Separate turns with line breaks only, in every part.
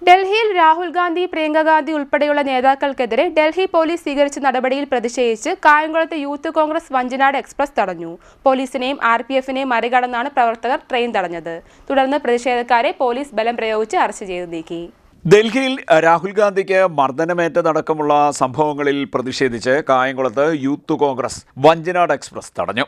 ഡൽഹിയിൽ രാഹുൽ ഗാന്ധി, പ്രിയങ്ക ഗാന്ധി ഉൾപ്പെടെയുള്ള നേതാക്കൾക്കെതിരെ ഡൽഹി പോലീസ് സ്വീകരിച്ച നടപടിയിൽ പ്രതിഷേധിച്ച് കായംകുളത്ത് യൂത്ത് കോൺഗ്രസ് വഞ്ചനാട് എക്സ്പ്രസ് തടഞ്ഞു. പോലീസിനെയും RPFനെയും മറികടന്നാണ് പ്രവർത്തകർ ട്രെയിൻ തടഞ്ഞത്. തുടർന്ന് പ്രതിഷേധക്കാരെ പോലീസ് ബലം പ്രയോഗിച്ച് അറസ്റ്റ് ചെയ്ത് നീക്കി.
ഡൽഹിയിൽ രാഹുൽ ഗാന്ധിക്ക് മർദ്ദനമേറ്റതടക്കമുള്ള സംഭവങ്ങളിൽ പ്രതിഷേധിച്ച് കായംകുളത്ത് യൂത്ത് കോൺഗ്രസ് വഞ്ചനാട് എക്സ്പ്രസ് തടഞ്ഞു.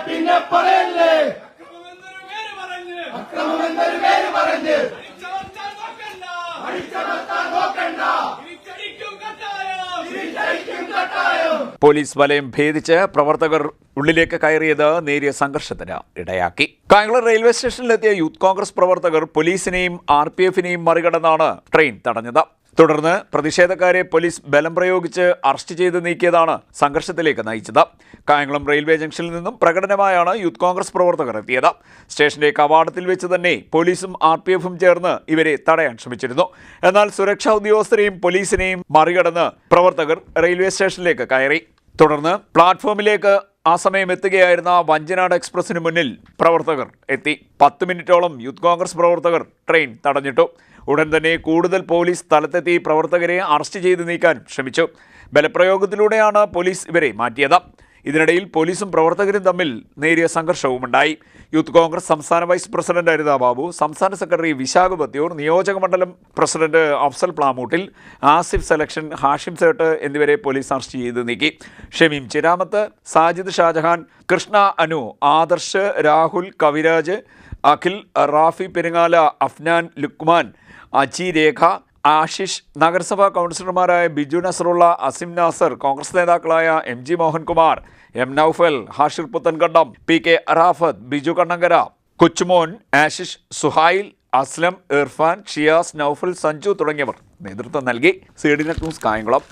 പിന്നെ പറയല്ലേ
പോലീസ് വലയം ഭേദിച്ച് പ്രവർത്തകർ ഉള്ളിലേക്ക് കയറിയത് നേരിയ സംഘർഷത്തിന് ഇടയാക്കി. കായംകുളം റെയിൽവേ സ്റ്റേഷനിലെത്തിയ യൂത്ത് കോൺഗ്രസ് പ്രവർത്തകർ പോലീസിനെയും RPFനെയും മറികടന്നാണ് ട്രെയിൻ തടഞ്ഞത്. തുടർന്ന് പ്രതിഷേധക്കാരെ പോലീസ് ബലം പ്രയോഗിച്ച് അറസ്റ്റ് ചെയ്ത് നീക്കിയതാണ് സംഘർഷത്തിലേക്ക് നയിച്ചത്. കായംകുളം റെയിൽവേ ജംഗ്ഷനിൽ നിന്നും പ്രകടനമായാണ് യൂത്ത് കോൺഗ്രസ് പ്രവർത്തകർ എത്തിയത്. സ്റ്റേഷന്റെ കവാടത്തിൽ വെച്ച് തന്നെ പോലീസും RPFും ചേർന്ന് ഇവരെ തടയാൻ ശ്രമിച്ചിരുന്നു. എന്നാൽ സുരക്ഷാ ഉദ്യോഗസ്ഥരെയും പോലീസിനെയും മറികടന്ന് പ്രവർത്തകർ റെയിൽവേ സ്റ്റേഷനിലേക്ക് കയറി. തുടർന്ന് പ്ലാറ്റ്ഫോമിലേക്ക് ആ സമയം എത്തുകയായിരുന്ന വഞ്ചനാട് എക്സ്പ്രസിന് മുന്നിൽ പ്രവർത്തകർ എത്തി. 10 മിനിറ്റോളം യൂത്ത് കോൺഗ്രസ് പ്രവർത്തകർ ട്രെയിൻ തടഞ്ഞിട്ടു. ഉടൻ തന്നെ കൂടുതൽ പോലീസ് സ്ഥലത്തെത്തി പ്രവർത്തകരെ അറസ്റ്റ് ചെയ്ത് നീക്കാൻ ശ്രമിച്ചു. ബലപ്രയോഗത്തിലൂടെയാണ് പോലീസ് ഇവരെ മാറ്റിയത്. ഇതിനിടയിൽ പോലീസും പ്രവർത്തകരും തമ്മിൽ നേരിയ സംഘർഷവുമുണ്ടായി. യൂത്ത് കോൺഗ്രസ് സംസ്ഥാന വൈസ് പ്രസിഡന്റ് അരിത ബാബു, സംസ്ഥാന സെക്രട്ടറി വിശാഖ് ബത്തിയൂർ, നിയോജക മണ്ഡലം പ്രസിഡന്റ് അഫ്സൽ പ്ലാമൂട്ടിൽ, ആസിഫ് സെലക്ഷൻ, ഹാഷിം സേട്ട് എന്നിവരെ പോലീസ് അറസ്റ്റ് ചെയ്ത് നീക്കി. ഷമീം ചിരാമത്ത്, സാജിദ് ഷാജഹാൻ, കൃഷ്ണ അനു, ആദർശ്, രാഹുൽ, കവിരാജ്, അഖിൽ, റാഫി പെരുങ്ങാല, അഫ്നാൻ, ലുക്മാൻ, അജി രേഖ, ആശിഷ്, നഗരസഭാ കൗൺസിലർമാരായ ബിജു നസറുള്ള, അസിം നാസർ, കോൺഗ്രസ് നേതാക്കളായ MG Mohankumar, M Noufal, Hashir Puthenkandam, PK Arafat, Biju Kannankara, കൊച്ചുമോൻ, ആശിഷ്, സുഹൈൽ, അസ്ലം, ഇർഫാൻ, ഷിയാസ്, നൌഫൽ, സഞ്ജു തുടങ്ങിയവർ നേതൃത്വം നൽകി. CDNet news Kayamkulam.